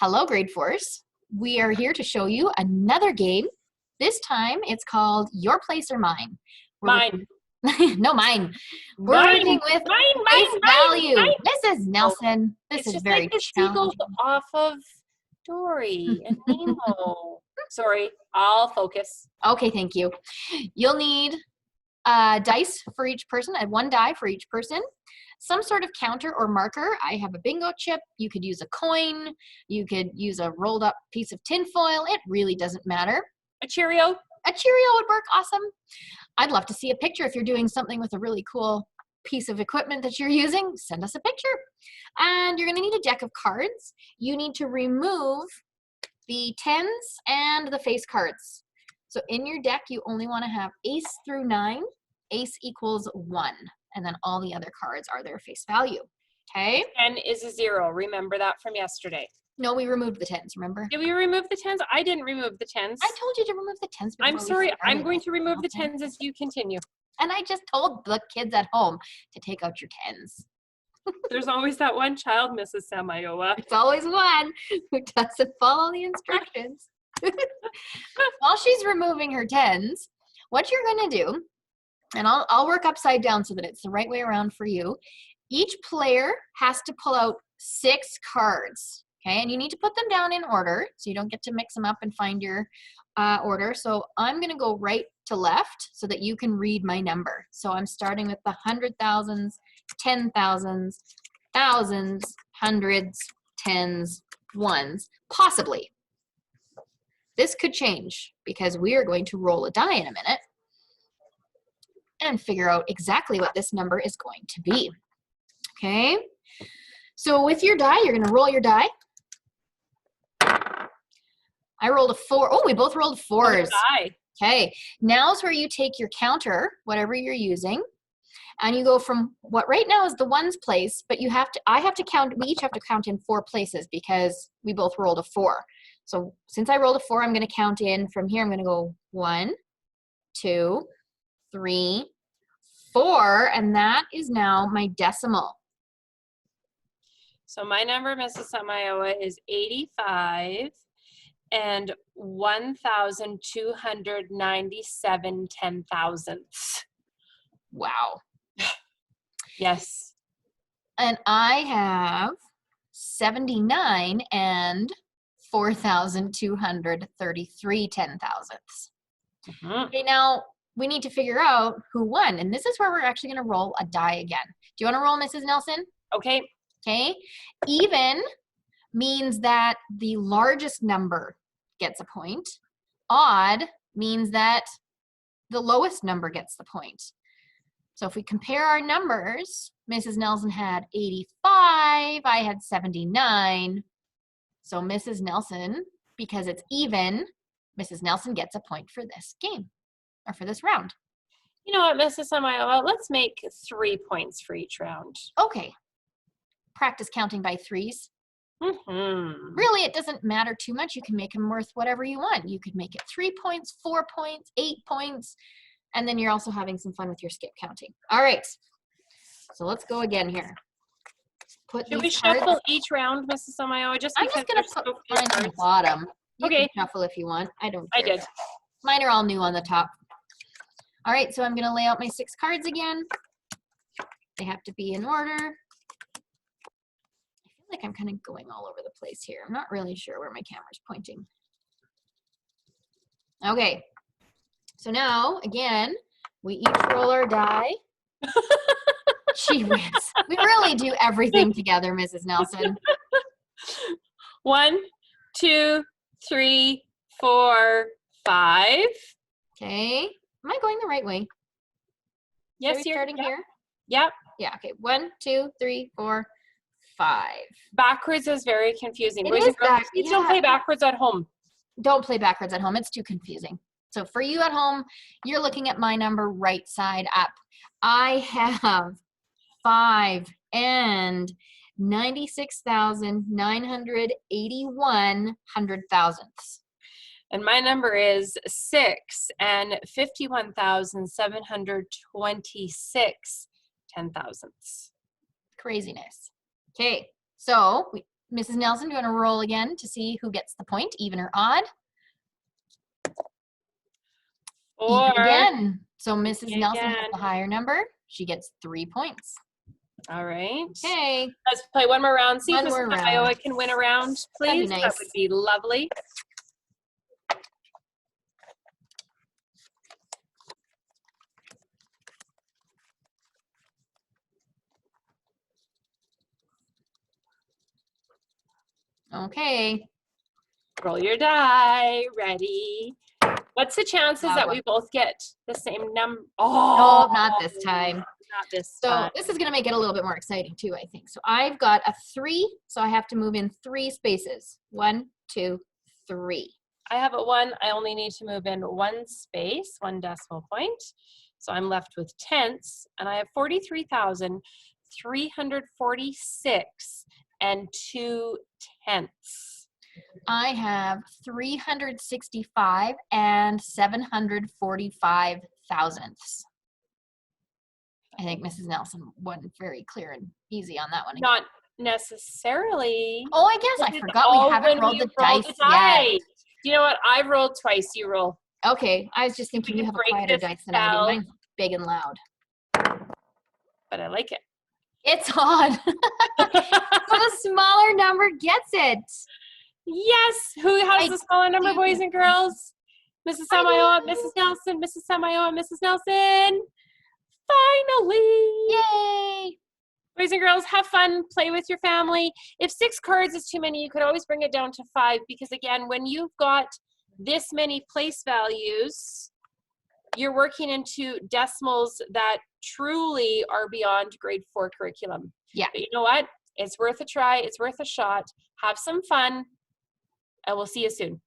Hello, grade fours. We are here to show you another game. This time it's called Your Place or Mine. Mine. No, mine. We're Mine. working with Mine. face value. Mine. Mrs. Nelson, this It's is just very like the challenging. seagulls off of Dory and Nemo. Sorry, I'll focus. Okay, thank you. You'll need dice for each person, one die for each person. Some sort of counter or marker. I have a bingo chip. You could use a coin. You could use a rolled up piece of tinfoil. It really doesn't matter. A Cheerio. A Cheerio would work awesome. I'd love to see a picture. If you're doing something with a really cool piece of equipment that you're using, send us a picture. And you're going to need a deck of cards. You need to remove the tens and the face cards. So in your deck, you only want to have ace through 9. Ace equals 1. And then all the other cards are their face value. Okay? 10 is a 0. Remember that from yesterday. No, we removed the tens, remember? Did we remove the 10s? I didn't remove the 10s. I told you to remove the tens. I'm sorry. I'm going to remove the 10s as you continue. And I just told the kids at home to take out your tens. There's always that one child, Mrs. Samayoa. It's always one who doesn't follow the instructions. While she's removing her tens, what you're going to do, and I'll work upside down so that it's the right way around for you. Each player has to pull out 6 cards, okay? And you need to put them down in order so you don't get to mix them up and find your order. So I'm going to go right to left so that you can read my number. So I'm starting with the 100,000s, 10,000s, thousands, hundreds, tens, ones, possibly. This could change because we are going to roll a die in a minute and figure out exactly what this number is going to be. Okay? So with your die, you're going to roll your die. I rolled a 4. Oh, we both rolled 4s. Okay. Now's where you take your counter, whatever you're using, and you go from what right now is the ones place, but we each have to count in 4 places because we both rolled a 4. So since I rolled a 4, I'm going to count in from here. I'm going to go 1, 2, 3, 4, and that is now my decimal. So my number, Mrs. Samayoa, is 85 and 1,297 10,000ths. Wow. Yes. And I have 79 and 4,233 10,000ths. Okay, now we need to figure out who won, and this is where we're actually going to roll a die again. Do you want to roll, Mrs. Nelson? Okay. Okay. Even means that the largest number gets a point. Odd means that the lowest number gets the point. So if we compare our numbers, Mrs. Nelson had 85, I had 79. So Mrs. Nelson, because it's even, Mrs. Nelson gets a point for this game, or for this round. You know what, Mrs. Samayoa, let's make 3 points for each round. Okay. Practice counting by 3s. Mm-hmm. Really, it doesn't matter too much. You can make them worth whatever you want. You could make it 3 points, 4 points, 8 points, and then you're also having some fun with your skip counting. All right. So let's go again here. Should we shuffle each round, Mrs. Samayoa? I'm just going to put mine on the bottom. You can shuffle if you want. I don't care. I did. Mine are all new on the top. All right, so I'm going to lay out my 6 cards again. They have to be in order. I feel like I'm kind of going all over the place here. I'm not really sure where my camera's pointing. Okay. So now, again, we each roll our die. Gee whiz. We really do everything together, Mrs. Nelson. 1, 2, 3, 4, 5. Okay. Am I going the right way? Yes, you're starting here? Yep. Yeah, okay. 1, 2, 3, 4, 5. Backwards is very confusing. It is backwards. Please don't play backwards at home. Don't play backwards at home. It's too confusing. So for you at home, you're looking at my number right side up. I have 5 and 96,981 100,000ths. And my number is 6 and 51,726 10,000ths. Craziness. Okay, so Mrs. Nelson, do you want to roll again to see who gets the point, even or odd? 4. Even again. So Mrs. Even Nelson has again. the higher number. She gets 3 points. All right. Okay. Let's play one more round. See if One Mrs. more Iowa round. can win a round, That'd be please. That nice. would be lovely. Okay. Roll your die. Ready. What's the chances that we both get the same number? Oh, No, not this time. Not this So time. this is going to make it a little bit more exciting too, I think. So I've got a 3, so I have to move in 3 spaces. 1, 2, 3. I have a 1. I only need to move in 1 space, 1 decimal point. So I'm left with tenths, and I have 43,346 and 2 tenths. I have 365 and 745 thousandths. I think Mrs. Nelson won very clear and easy on that one. Not necessarily. Oh, I guess I forgot we haven't rolled the dice yet. You know what? I've rolled twice. You roll. Okay, I was just thinking we you can have a break quieter this dice than I do. spell. Mine's big and loud. But I like it. It's on. So the smaller number gets it. Yes. Who has the smaller number, boys and girls? Mrs. Samayoa, Mrs. Nelson, Mrs. Samayoa, Mrs. Nelson. Finally. Yay. Boys and girls, have fun, play with your family. If 6 cards is too many, you could always bring it down to 5, because again, when you've got this many place values, you're working into decimals that truly are beyond grade 4 curriculum. Yeah. But you know what? It's worth a try. It's worth a shot. Have some fun, and we'll see you soon.